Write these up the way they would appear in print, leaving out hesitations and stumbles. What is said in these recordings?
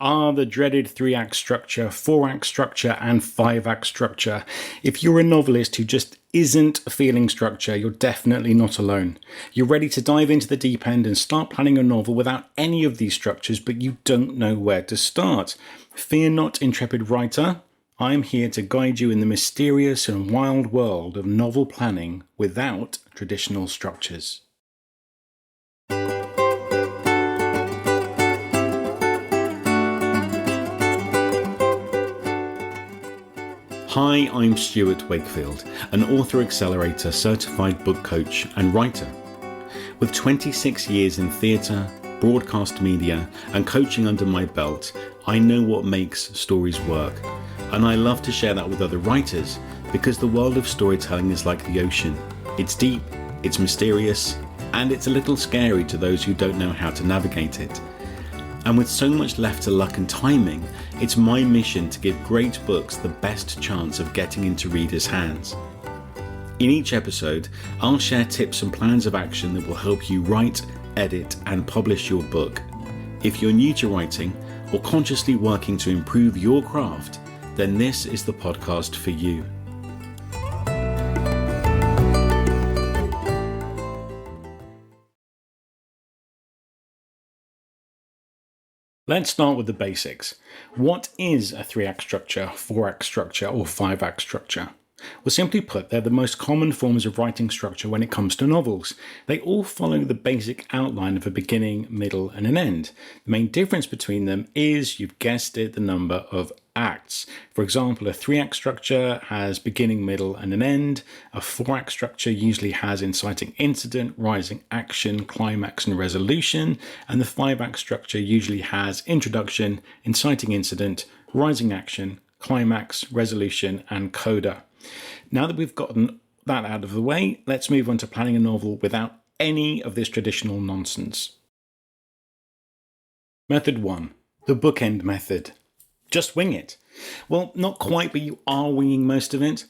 the dreaded 3-act structure, 4-act structure, and 5-act structure. If you're a novelist who just isn't feeling structure, you're definitely not alone. You're ready to dive into the deep end and start planning a novel without any of these structures, but you don't know where to start. Fear not, intrepid writer. I'm here to guide you in the mysterious and wild world of novel planning without traditional structures. Hi, I'm Stuart Wakefield, an Author Accelerator certified book coach and writer. With 26 years in theatre, broadcast media, and coaching under my belt, I know what makes stories work. And I love to share that with other writers because the world of storytelling is like the ocean. It's deep, it's mysterious, and it's a little scary to those who don't know how to navigate it. And with so much left to luck and timing, it's my mission to give great books the best chance of getting into readers' hands. In each episode, I'll share tips and plans of action that will help you write, edit, and publish your book. If you're new to writing or consciously working to improve your craft, then this is the podcast for you. Let's start with the basics. What is a 3-act structure, 4-act structure, or 5-act structure? Well, simply put, they're the most common forms of writing structure when it comes to novels. They all follow the basic outline of a beginning, middle, and an end. The main difference between them is, you've guessed it, the number of acts. For example, a 3-act structure has beginning, middle, and an end. A 4-act structure usually has inciting incident, rising action, climax, and resolution. And the 5-act structure usually has introduction, inciting incident, rising action, climax, resolution, and coda. Now that we've gotten that out of the way, let's move on to planning a novel without any of this traditional nonsense. Method 1. The bookend method. Just wing it. Well, not quite, but you are winging most of it.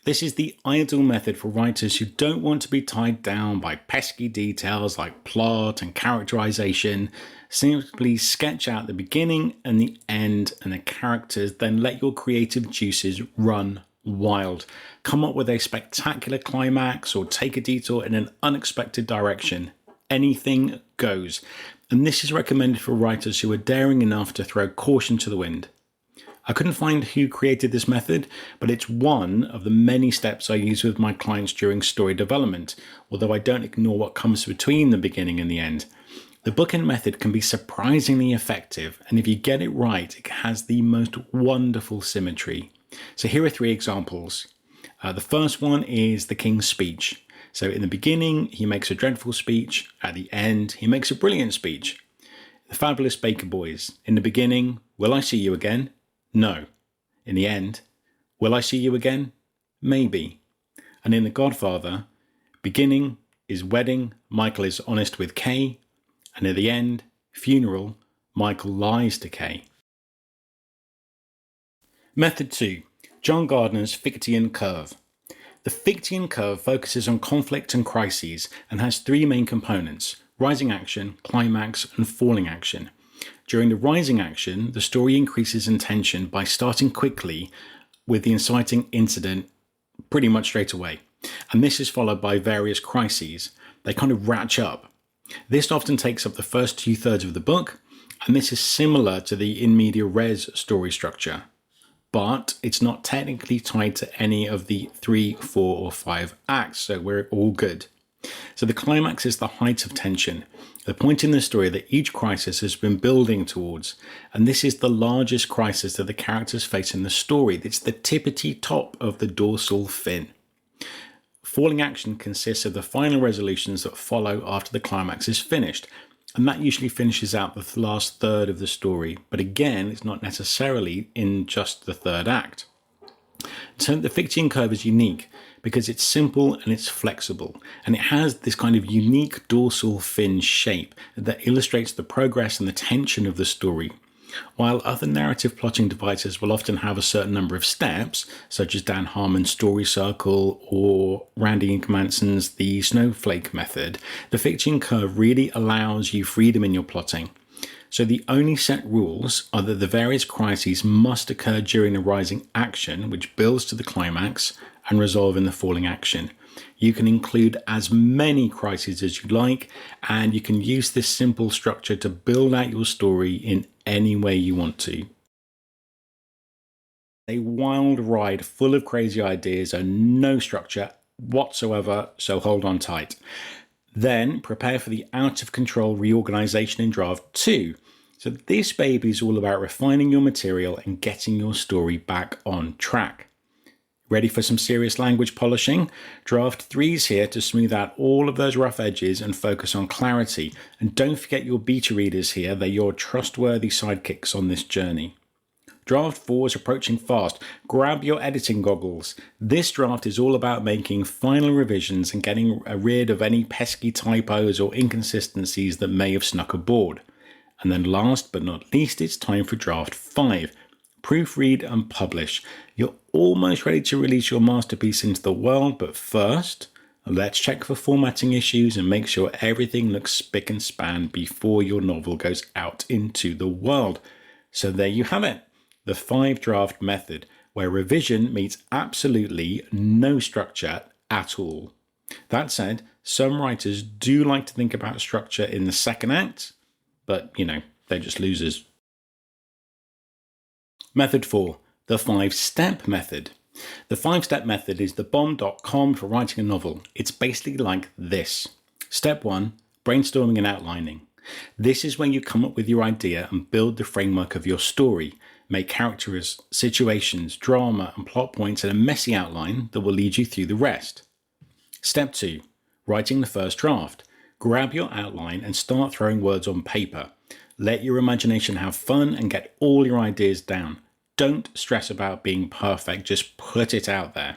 This is the ideal method for writers who don't want to be tied down by pesky details like plot and characterization. Simply sketch out the beginning and the end and the characters, then let your creative juices run wild. Come up with a spectacular climax or take a detour in an unexpected direction. Anything goes. And this is recommended for writers who are daring enough to throw caution to the wind. I couldn't find who created this method, but it's one of the many steps I use with my clients during story development, although I don't ignore what comes between the beginning and the end. The bookend method can be surprisingly effective, and if you get it right, it has the most wonderful symmetry. So here are 3 examples. The first one is the King's speech. So in the beginning, he makes a dreadful speech. At the end, he makes a brilliant speech. The Fabulous Baker Boys. In the beginning, will I see you again? No. In the end, will I see you again? Maybe. And in The Godfather, beginning is wedding, Michael is honest with Kay. And at the end, funeral, Michael lies to Kay. Method 2. John Gardner's Fichtean curve. The Fichtean curve focuses on conflict and crises and has 3 main components: rising action, climax, and falling action. During the rising action, the story increases in tension by starting quickly with the inciting incident pretty much straight away. And this is followed by various crises. They kind of ratchet up. This often takes up the first 2/3 of the book, and this is similar to the in media res story structure. But it's not technically tied to any of the 3, 4, or 5 acts, so we're all good. So the climax is the height of tension, the point in the story that each crisis has been building towards, and this is the largest crisis that the characters face in the story. It's the tippity top of the dorsal fin. Falling action consists of the final resolutions that follow after the climax is finished, and that usually finishes out the last third of the story, but again, it's not necessarily in just the 3rd act. So the Fichtean curve is unique because it's simple and it's flexible, and it has this kind of unique dorsal fin shape that illustrates the progress and the tension of the story. While other narrative plotting devices will often have a certain number of steps, such as Dan Harmon's Story Circle or Randy Ingermanson's The Snowflake Method, the Fichtean curve really allows you freedom in your plotting. So the only set rules are that the various crises must occur during the rising action, which builds to the climax, and resolve in the falling action. You can include as many crises as you like, and you can use this simple structure to build out your story in any way you want to. A wild ride full of crazy ideas and no structure whatsoever, so hold on tight. Then prepare for the out of control reorganization in draft 2. So this baby is all about refining your material and getting your story back on track. Ready for some serious language polishing? Draft 3 is here to smooth out all of those rough edges and focus on clarity. And don't forget your beta readers here, they're your trustworthy sidekicks on this journey. Draft 4 is approaching fast. Grab your editing goggles. This draft is all about making final revisions and getting rid of any pesky typos or inconsistencies that may have snuck aboard. And then last but not least, it's time for draft 5. Proofread and publish. You're almost ready to release your masterpiece into the world, but first, let's check for formatting issues and make sure everything looks spick and span before your novel goes out into the world. So there you have it. The 5 draft method, where revision meets absolutely no structure at all. That said, some writers do like to think about structure in the second act, but they're just losers. Method 4, the 5-step method. The 5-step method is the bomb.com for writing a novel. It's basically like this. Step 1, brainstorming and outlining. This is when you come up with your idea and build the framework of your story. Make characters, situations, drama, and plot points in a messy outline that will lead you through the rest. Step 2. Writing the first draft. Grab your outline and start throwing words on paper. Let your imagination have fun and get all your ideas down. Don't stress about being perfect, just put it out there.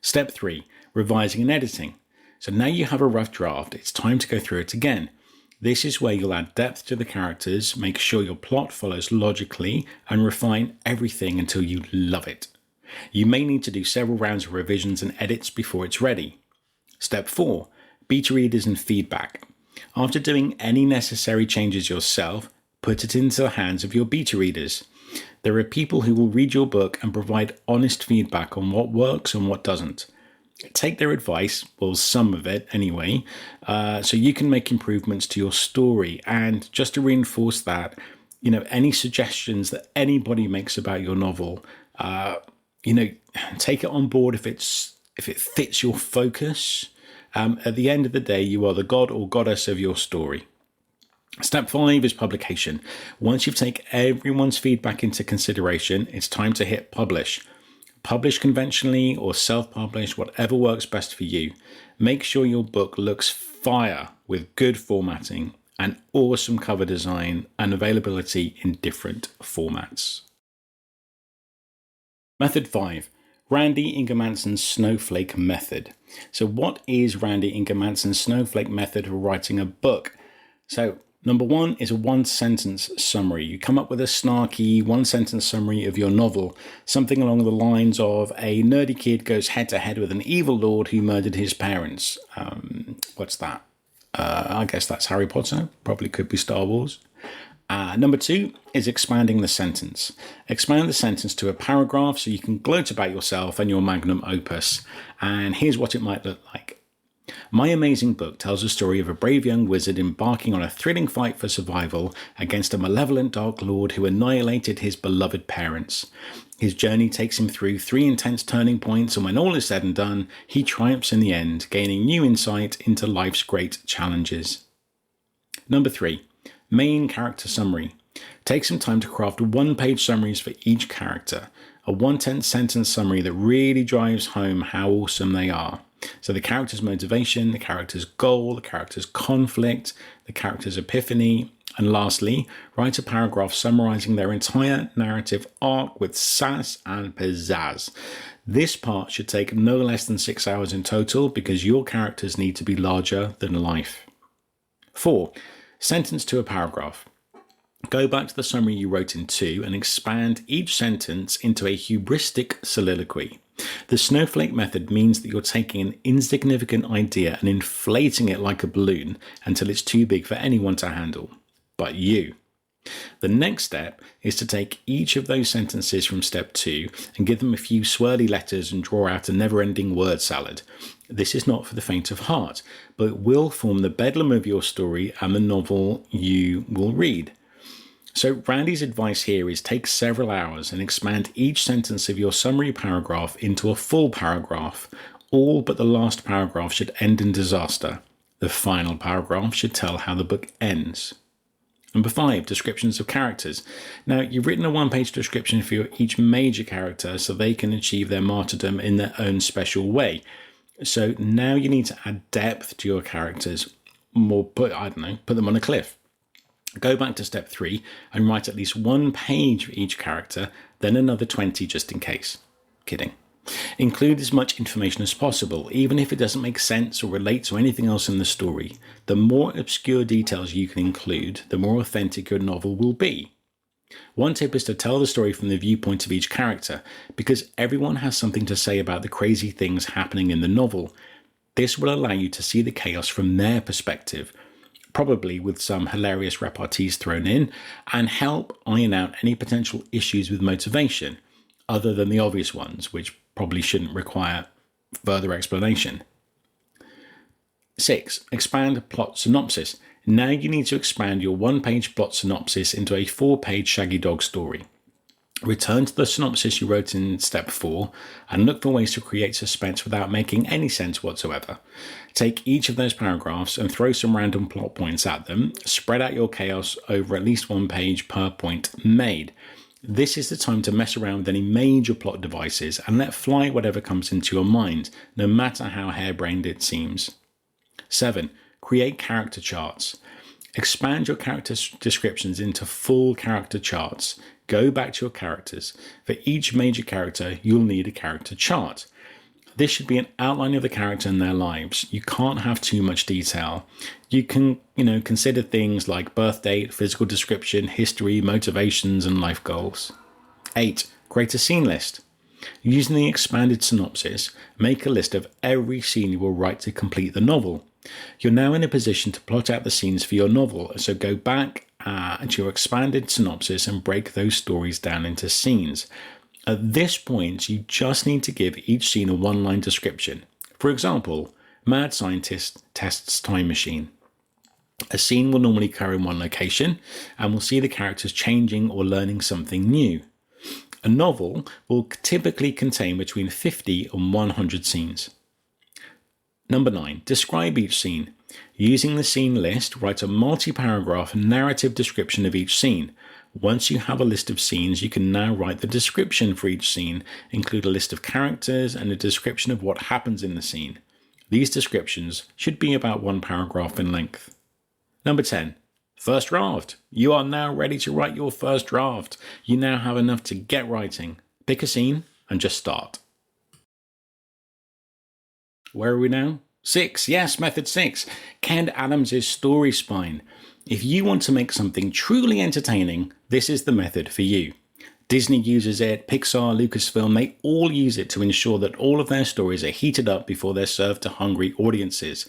Step 3. Revising and editing. So now you have a rough draft, it's time to go through it again. This is where you'll add depth to the characters, make sure your plot follows logically, and refine everything until you love it. You may need to do several rounds of revisions and edits before it's ready. Step 4. Beta readers and feedback. After doing any necessary changes yourself, put it into the hands of your beta readers. There are people who will read your book and provide honest feedback on what works and what doesn't. Take their advice, well, some of it anyway, so you can make improvements to your story. And just to reinforce that, any suggestions that anybody makes about your novel, take it on board if it fits your focus. At the end of the day, you are the god or goddess of your story. Step 5 is publication. Once you've taken everyone's feedback into consideration, it's time to hit publish. Publish conventionally or self-publish, whatever works best for you. Make sure your book looks fire with good formatting and awesome cover design and availability in different formats. Method 5. Randy Ingermanson's Snowflake Method. So what is Randy Ingermanson's Snowflake Method for writing a book? So number 1 is a 1-sentence summary. You come up with a snarky 1-sentence summary of your novel, something along the lines of a nerdy kid goes head to head with an evil lord who murdered his parents. What's that? I guess that's Harry Potter. Probably could be Star Wars. Number 2 is expanding the sentence. Expand the sentence to a paragraph so you can gloat about yourself and your magnum opus. And here's what it might look like. My amazing book tells the story of a brave young wizard embarking on a thrilling fight for survival against a malevolent dark lord who annihilated his beloved parents. His journey takes him through 3 intense turning points, and when all is said and done, he triumphs in the end, gaining new insight into life's great challenges. Number 3. Main character summary. Take some time to craft 1-page summaries for each character. A 1-10-sentence summary that really drives home how awesome they are. So the character's motivation, the character's goal, the character's conflict, the character's epiphany, and lastly, write a paragraph summarizing their entire narrative arc with sass and pizzazz. This part should take no less than 6 hours in total because your characters need to be larger than life. 4. Sentence to a paragraph. Go back to the summary you wrote in 2 and expand each sentence into a hubristic soliloquy. The snowflake method means that you're taking an insignificant idea and inflating it like a balloon until it's too big for anyone to handle. But you. The next step is to take each of those sentences from step 2 and give them a few swirly letters and draw out a never-ending word salad. This is not for the faint of heart, but it will form the bedlam of your story and the novel you will read. So Randy's advice here is take several hours and expand each sentence of your summary paragraph into a full paragraph. All but the last paragraph should end in disaster. The final paragraph should tell how the book ends. Number 5, descriptions of characters. Now, you've written a one-page description for each major character so they can achieve their martyrdom in their own special way. So now you need to add depth to your characters, or put them on a cliff. Go back to step 3 and write at least 1 page for each character, then another 20 just in case. Kidding. Include as much information as possible, even if it doesn't make sense or relate to anything else in the story. The more obscure details you can include, the more authentic your novel will be. One tip is to tell the story from the viewpoint of each character, because everyone has something to say about the crazy things happening in the novel. This will allow you to see the chaos from their perspective, probably with some hilarious repartees thrown in, and help iron out any potential issues with motivation, other than the obvious ones, which probably shouldn't require further explanation. 6. Expand plot synopsis. Now you need to expand your 1-page plot synopsis into a 4-page Shaggy Dog story. Return to the synopsis you wrote in step 4 and look for ways to create suspense without making any sense whatsoever. Take each of those paragraphs and throw some random plot points at them. Spread out your chaos over at least 1 page per point made. This is the time to mess around with any major plot devices and let fly whatever comes into your mind, no matter how harebrained it seems. 7. Create character charts. Expand your character descriptions into full character charts. Go back to your characters. For each major character, you'll need a character chart. This should be an outline of the character and their lives. You can't have too much detail. You can, consider things like birth date, physical description, history, motivations, and life goals. 8. Create a scene list. Using the expanded synopsis, make a list of every scene you will write to complete the novel. You're now in a position to plot out the scenes for your novel, so go back to your expanded synopsis and break those stories down into scenes. At this point, you just need to give each scene a 1-line description. For example, mad scientist tests time machine. A scene will normally occur in one location, and we'll see the characters changing or learning something new. A novel will typically contain between 50 and 100 scenes. Number 9. Describe each scene. Using the scene list, write a multi-paragraph narrative description of each scene. Once you have a list of scenes, you can now write the description for each scene, include a list of characters and a description of what happens in the scene. These descriptions should be about 1 paragraph in length. Number 10. First draft. You are now ready to write your first draft. You now have enough to get writing. Pick a scene and just start. Where are we now? 6. Yes, method 6. Ken Adams' story spine. If you want to make something truly entertaining, this is the method for you. Disney uses it, Pixar, Lucasfilm, they all use it to ensure that all of their stories are heated up before they're served to hungry audiences.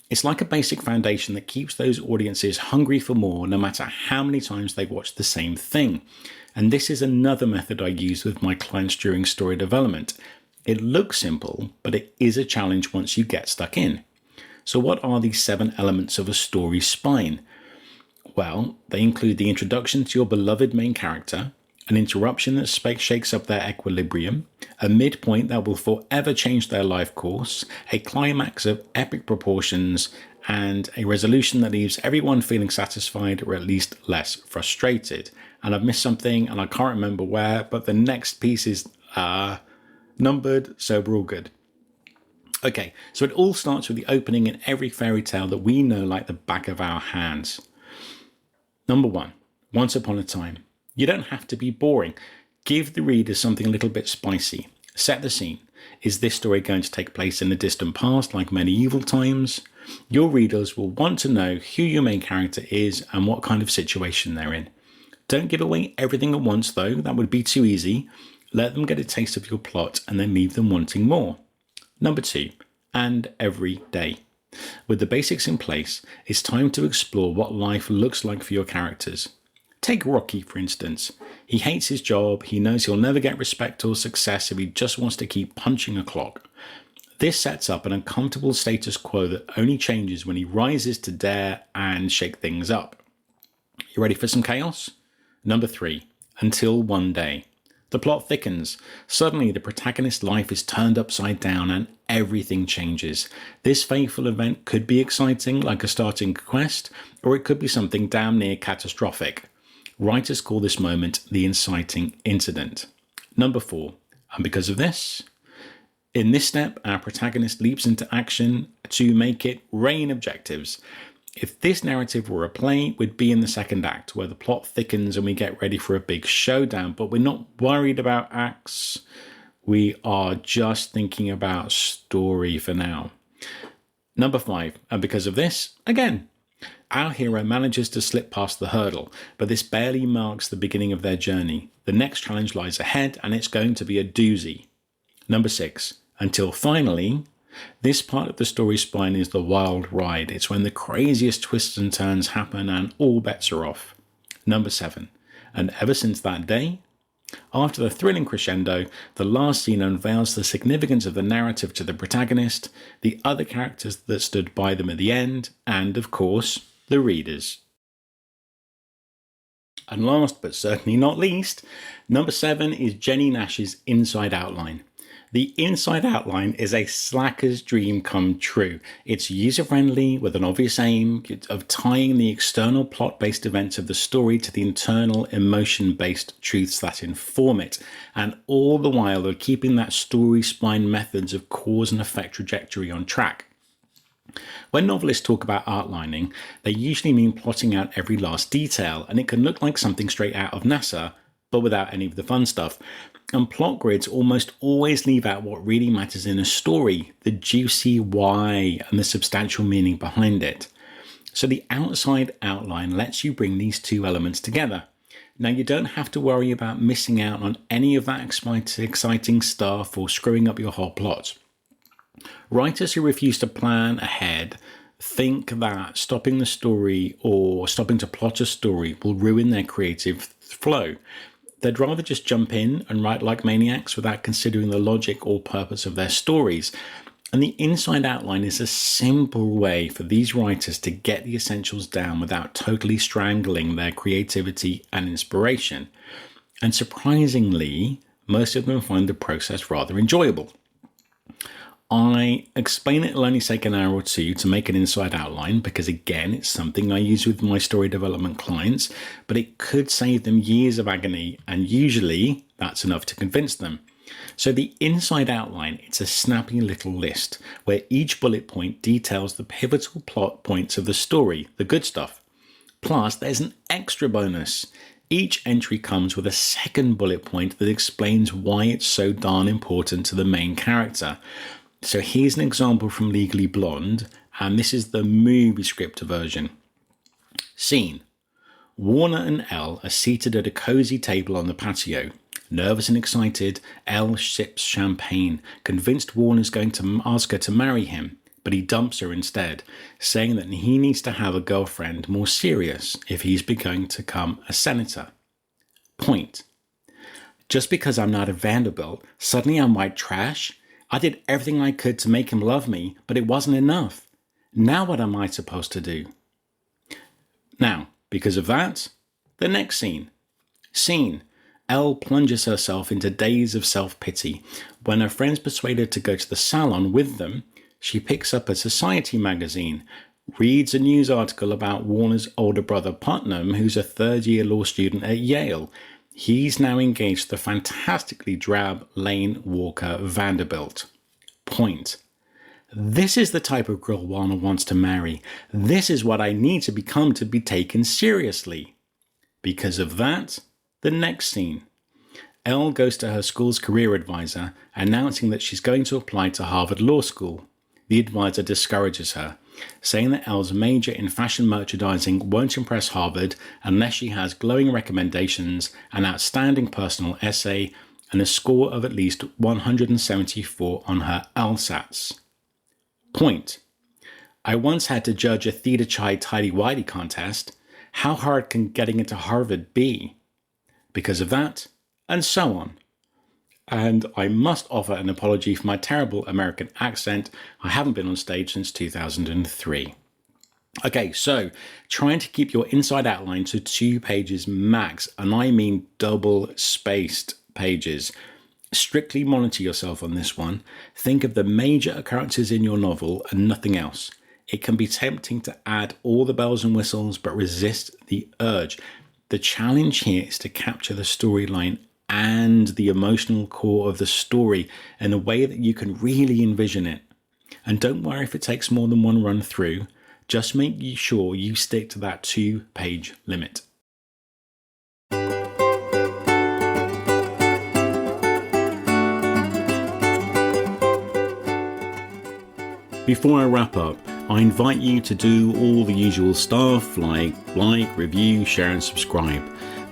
It's like a basic foundation that keeps those audiences hungry for more no matter how many times they watch the same thing. And this is another method I use with my clients during story development. It looks simple, but it is a challenge once you get stuck in. So what are these 7 elements of a story spine? Well, they include the introduction to your beloved main character, an interruption that shakes up their equilibrium, a midpoint that will forever change their life course, a climax of epic proportions, and a resolution that leaves everyone feeling satisfied or at least less frustrated. And I've missed something and I can't remember where, but the next piece is numbered, so we're all good. Okay, so it all starts with the opening in every fairy tale that we know like the back of our hands. Number 1, once upon a time. You don't have to be boring. Give the reader something a little bit spicy. Set the scene. Is this story going to take place in the distant past like medieval times? Your readers will want to know who your main character is and what kind of situation they're in. Don't give away everything at once though, that would be too easy. Let them get a taste of your plot and then leave them wanting more. Number 2, and every day. With the basics in place, it's time to explore what life looks like for your characters. Take Rocky, for instance. He hates his job, he knows he'll never get respect or success if he just wants to keep punching a clock. This sets up an uncomfortable status quo that only changes when he rises to dare and shake things up. You ready for some chaos? Number 3. Until one day. The plot thickens. Suddenly, the protagonist's life is turned upside down and everything changes. This fateful event could be exciting, like a starting quest, or it could be something damn near catastrophic. Writers call this moment the inciting incident. Number 4. And because of this, in this step, our protagonist leaps into action to make it rain objectives. If this narrative were a play, we'd be in the second act, where the plot thickens and we get ready for a big showdown. But we're not worried about acts. We are just thinking about story for now. Number 5, and because of this, again, our hero manages to slip past the hurdle, but this barely marks the beginning of their journey. The next challenge lies ahead, and it's going to be a doozy. Number 6, until finally, this part of the story spine is the wild ride. It's when the craziest twists and turns happen and all bets are off. Number 7. And ever since that day, after the thrilling crescendo, the last scene unveils the significance of the narrative to the protagonist, the other characters that stood by them at the end, and, of course, the readers. And last but certainly not least, number 7 is Jenny Nash's inside outline. The inside outline is a slacker's dream come true. It's user-friendly with an obvious aim of tying the external plot-based events of the story to the internal emotion-based truths that inform it, and all the while of keeping that story spine methods of cause and effect trajectory on track. When novelists talk about outlining, they usually mean plotting out every last detail, and it can look like something straight out of NASA, but without any of the fun stuff. And plot grids almost always leave out what really matters in a story, the juicy why and the substantial meaning behind it. So the outside outline lets you bring these two elements together. Now you don't have to worry about missing out on any of that exciting stuff or screwing up your whole plot. Writers who refuse to plan ahead think that stopping the story or stopping to plot a story will ruin their creative flow. They'd rather just jump in and write like maniacs without considering the logic or purpose of their stories. And the inside outline is a simple way for these writers to get the essentials down without totally strangling their creativity and inspiration. And surprisingly, most of them find the process rather enjoyable. I explain it'll only take an hour or two to make an inside outline because, again, it's something I use with my story development clients, but it could save them years of agony, and usually that's enough to convince them. So the inside outline, it's a snappy little list where each bullet point details the pivotal plot points of the story, the good stuff. Plus, there's an extra bonus. Each entry comes with a second bullet point that explains why it's so darn important to the main character. So here's an example from Legally Blonde, and this is the movie script version. Scene. Warner and Elle are seated at a cozy table on the patio. Nervous and excited, Elle sips champagne, convinced Warner's going to ask her to marry him, but he dumps her instead, saying that he needs to have a girlfriend more serious if he's going to become a senator. Point. Just because I'm not at Vanderbilt, suddenly I'm white trash? I did everything I could to make him love me, but it wasn't enough. Now what am I supposed to do? Now, because of that, the next scene. Scene. Elle plunges herself into days of self-pity. When her friends persuade her to go to the salon with them, she picks up a society magazine, reads a news article about Warner's older brother Putnam, who's a third-year law student at Yale. He's now engaged to the fantastically drab Lane Walker Vanderbilt. Point. This is the type of girl Warner wants to marry. This is what I need to become to be taken seriously. Because of that, the next scene. Elle goes to her school's career advisor, announcing that she's going to apply to Harvard Law School. The advisor discourages her, saying that Elle's major in fashion merchandising won't impress Harvard unless she has glowing recommendations, an outstanding personal essay, and a score of at least 174 on her LSATs. Point. I once had to judge a theatre chai tidy-whitey contest. How hard can getting into Harvard be? Because of that, and so on. And I must offer an apology for my terrible American accent. I haven't been on stage since 2003. Okay, so trying to keep your inside outline to 2 pages max, and I mean double-spaced pages. Strictly monitor yourself on this one. Think of the major occurrences in your novel and nothing else. It can be tempting to add all the bells and whistles, but resist the urge. The challenge here is to capture the storyline and the emotional core of the story in a way that you can really envision it. And don't worry if it takes more than one run through. Just make sure you stick to that 2-page limit. Before I wrap up, I invite you to do all the usual stuff like, review, share and subscribe.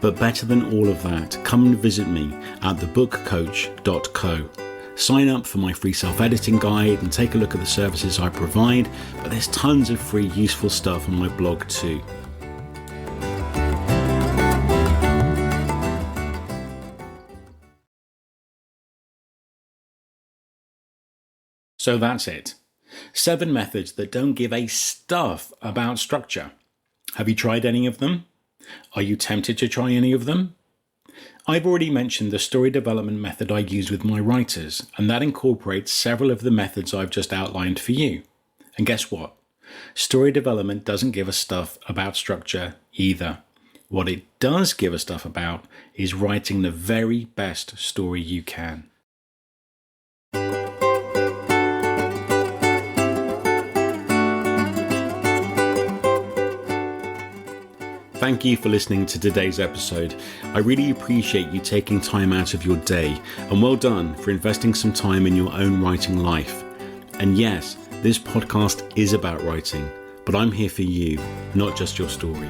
But better than all of that, come and visit me at thebookcoach.co. Sign up for my free self-editing guide and take a look at the services I provide, but there's tons of free useful stuff on my blog too. So that's it. 7 methods that don't give a stuff about structure. Have you tried any of them? Are you tempted to try any of them? I've already mentioned the story development method I use with my writers, and that incorporates several of the methods I've just outlined for you. And guess what? Story development doesn't give us stuff about structure either. What it does give us stuff about is writing the very best story you can. Thank you for listening to today's episode. I really appreciate you taking time out of your day, and well done for investing some time in your own writing life. And yes, this podcast is about writing, but I'm here for you, not just your story.